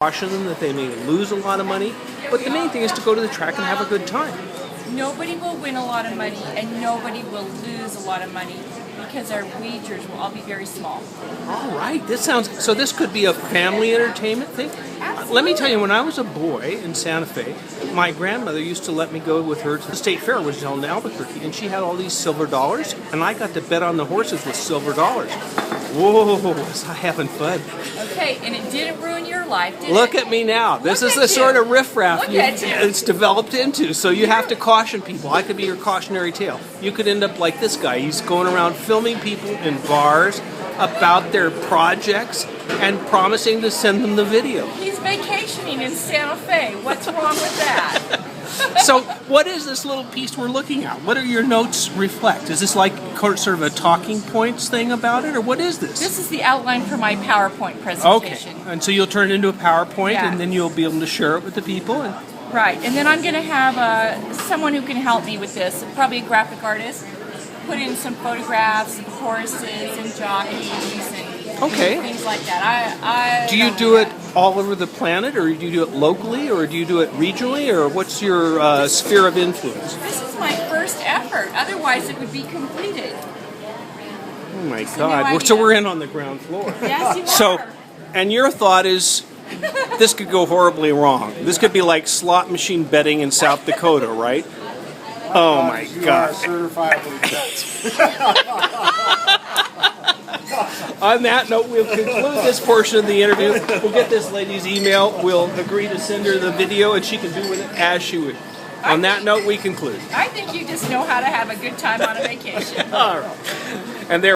Caution them that they may lose a lot of money, but the main thing is to go to the track and have a good time. Nobody will win a lot of money and nobody will lose a lot of money because our wagers will all be very small. All right, so this could be a family entertainment thing? Let me tell you, when I was a boy in Santa Fe, my grandmother used to let me go with her to the state fair, which is held in Albuquerque, and she had all these silver dollars, and I got to bet on the horses with silver dollars. Whoa, was I having fun. Okay, and it didn't ruin your life, did it? Look at me now. This is the sort of riffraff it's developed into, so you have to caution people. I could be your cautionary tale. You could end up like this guy. He's going around filming people in bars about their projects and promising to send them the video. He's vacationing in Santa Fe. What's wrong with that? So what is this little piece we're looking at? What do your notes reflect? Is this like sort of a talking points thing about it, or what is this? This is the outline for my PowerPoint presentation. Okay, and so you'll turn it into a PowerPoint, Yeah. and then you'll be able to share it with the people. Right, and then I'm going to have someone who can help me with this, probably a graphic artist, put in some photographs of horses and jockeys and things like that. Do you do it all over the planet, or do you do it locally, or do you do it regionally, or what's your sphere of influence? This is my first effort, otherwise it would be completed. Oh my God, so we're in on the ground floor. Yes, you are. So, and your thought is, this could go horribly wrong. This could be like slot machine betting in South Dakota, right? Oh my God. On that note, we'll conclude this portion of the interview. We'll get this lady's email. We'll agree to send her the video, and she can do with it as she would. On that note, we conclude. I think you just know how to have a good time on a vacation. All right. And there.